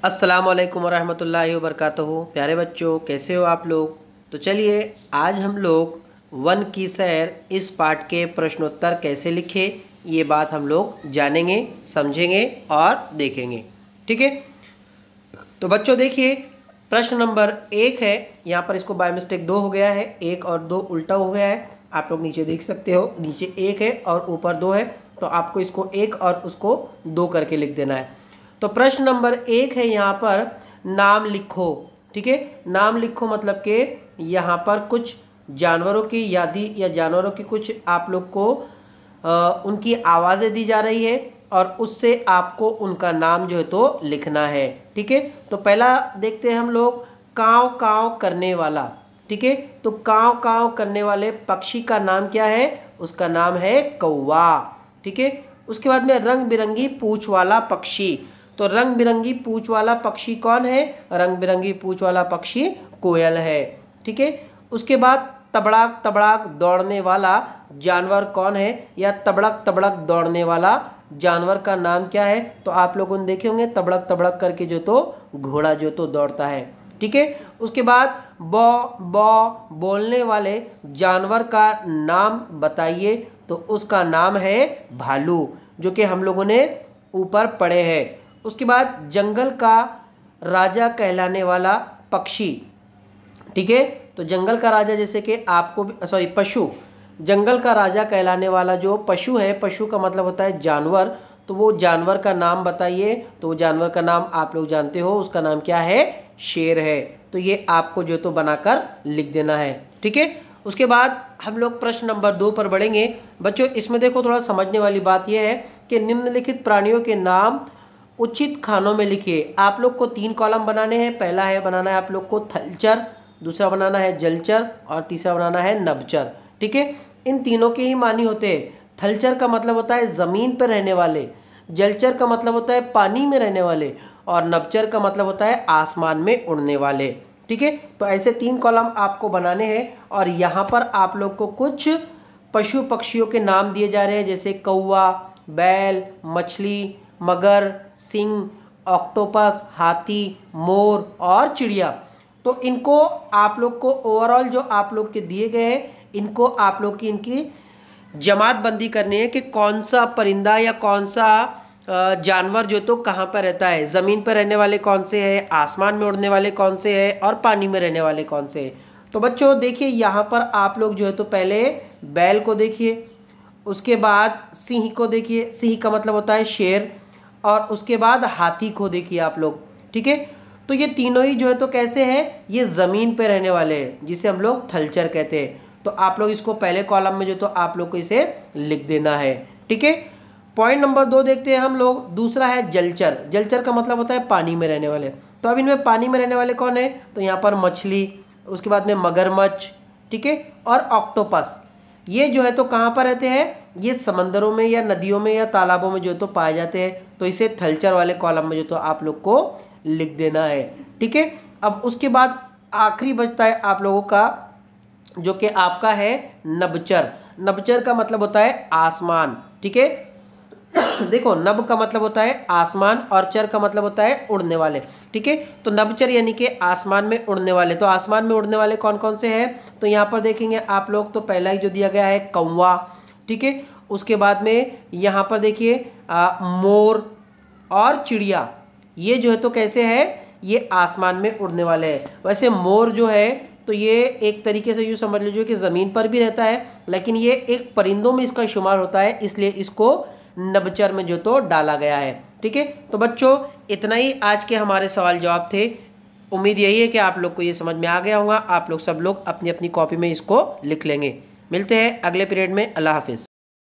अस्सलाम वालेकुम वरहमतुल्लाहि वबरकातुहू। प्यारे बच्चों, कैसे हो आप लोग। तो चलिए आज हम लोग वन की सैर इस पाठ के प्रश्नोत्तर कैसे लिखें ये बात हम लोग जानेंगे, समझेंगे और देखेंगे। ठीक है, तो बच्चों देखिए प्रश्न नंबर 1 है। यहाँ पर इसको बाय मिस्टेक 2 हो गया है, 1 और 2 उल्टा हो गया है। आप लोग नीचे देख सकते हो, नीचे 1 है और ऊपर 2 है, तो आपको इसको 1 और उसको 2 करके लिख देना है। तो प्रश्न नंबर 1 है, यहाँ पर नाम लिखो। ठीक है, नाम लिखो मतलब कि यहाँ पर कुछ जानवरों की यादी या जानवरों की कुछ आप लोग को उनकी आवाज़ें दी जा रही है और उससे आपको उनका नाम जो है तो लिखना है। ठीक है, तो पहला देखते हैं हम लोग, काँव काँव करने वाला। ठीक है, तो काँव काँव करने वाले पक्षी का नाम क्या है? उसका नाम है कौवा। ठीक है, उसके बाद में रंग बिरंगी पूँछ वाला पक्षी। तो रंग बिरंगी पूँछ वाला पक्षी कौन है? रंग बिरंगी पूँछ वाला पक्षी कोयल है। ठीक है, उसके बाद तबड़ाक तबड़ाक दौड़ने वाला जानवर कौन है? या तबड़क तबड़क दौड़ने वाला जानवर का नाम क्या है? तो आप लोगों ने देखे होंगे तबड़क तबड़क करके जो तो घोड़ा जो तो दौड़ता है। ठीक है, उसके बाद बौ बौ बोलने वाले जानवर का नाम बताइए। तो उसका नाम है भालू, जो कि हम लोगों ने ऊपर पढ़े हैं। उसके बाद जंगल का राजा कहलाने वाला पक्षी। ठीक है, तो जंगल का राजा जैसे कि आपको सॉरी पशु, जंगल का राजा कहलाने वाला जो पशु है, पशु का मतलब होता है जानवर, तो वो जानवर का नाम बताइए। तो वो जानवर का नाम आप लोग जानते हो, उसका नाम क्या है? शेर है। तो ये आपको जो तो बनाकर लिख देना है। ठीक है, उसके बाद हम लोग प्रश्न नंबर 2 पर बढ़ेंगे। बच्चों इसमें देखो थोड़ा समझने वाली बात यह है कि निम्नलिखित प्राणियों के नाम उचित खानों में लिखिए। आप लोग को 3 कॉलम बनाने हैं। पहला है बनाना है आप लोग को थलचर, दूसरा बनाना है जलचर और तीसरा बनाना है नभचर। ठीक है, इन तीनों के ही मानी होते हैं। थलचर का मतलब होता है ज़मीन पर रहने वाले, जलचर का मतलब होता है पानी में रहने वाले और नभचर का मतलब होता है आसमान में उड़ने वाले। ठीक है, तो ऐसे 3 कॉलम आपको बनाने हैं और यहाँ पर आप लोग को कुछ पशु पक्षियों के नाम दिए जा रहे हैं, जैसे कौवा, बैल, मछली, मगर, सिंह, ऑक्टोपस, हाथी, मोर और चिड़िया। तो इनको आप लोग को ओवरऑल जो आप लोग के दिए गए हैं, इनको आप लोग की इनकी जमात बंदी करनी है कि कौन सा परिंदा या कौन सा जानवर जो तो कहाँ पर रहता है। ज़मीन पर रहने वाले कौन से हैं, आसमान में उड़ने वाले कौन से हैं और पानी में रहने वाले कौन से हैं। तो बच्चों देखिए यहाँ पर आप लोग जो है तो पहले बैल को देखिए, उसके बाद सिंह को देखिए, सिंह का मतलब होता है शेर, और उसके बाद हाथी को देखिए आप लोग। ठीक है, तो ये तीनों ही जो है तो कैसे हैं? ये ज़मीन पे रहने वाले हैं, जिसे हम लोग थलचर कहते हैं। तो आप लोग इसको पहले कॉलम में जो तो आप लोग को इसे लिख देना है। ठीक है, पॉइंट नंबर 2 देखते हैं हम लोग। दूसरा है जलचर। जलचर का मतलब होता है पानी में रहने वाले। तो अब इनमें पानी में रहने वाले कौन है? तो यहाँ पर मछली, उसके बाद में मगरमच्छ, ठीक है, और ऑक्टोपस। ये जो है तो कहाँ पर रहते हैं? ये समंदरों में या नदियों में या तालाबों में जो तो पाए जाते हैं। तो इसे थलचर वाले कॉलम में जो तो आप लोग को लिख देना है। ठीक है, अब उसके बाद आखिरी बचता है आप लोगों का, जो कि आपका है नभचर। नभचर का मतलब होता है आसमान। ठीक है, देखो नभ का मतलब होता है आसमान और चर का मतलब होता है उड़ने वाले। ठीक है, तो नभचर यानी कि आसमान में उड़ने वाले। तो आसमान में उड़ने वाले कौन कौन से हैं? तो यहाँ पर देखेंगे आप लोग, तो पहला ही जो दिया गया है कौवा। ठीक है, उसके बाद में यहाँ पर देखिए मोर और चिड़िया। ये जो है तो कैसे है? ये आसमान में उड़ने वाले हैं। वैसे मोर जो है तो ये एक तरीके से यूँ समझ लीजिए कि ज़मीन पर भी रहता है, लेकिन ये एक परिंदों में इसका शुमार होता है, इसलिए इसको नभचर में जो तो डाला गया है। ठीक है, तो बच्चों इतना ही आज के हमारे सवाल जवाब थे। उम्मीद यही है कि आप लोग को ये समझ में आ गया होगा। आप लोग सब लोग अपनी अपनी कॉपी में इसको लिख लेंगे। मिलते हैं अगले पीरियड में। अल्लाह हाफिज़।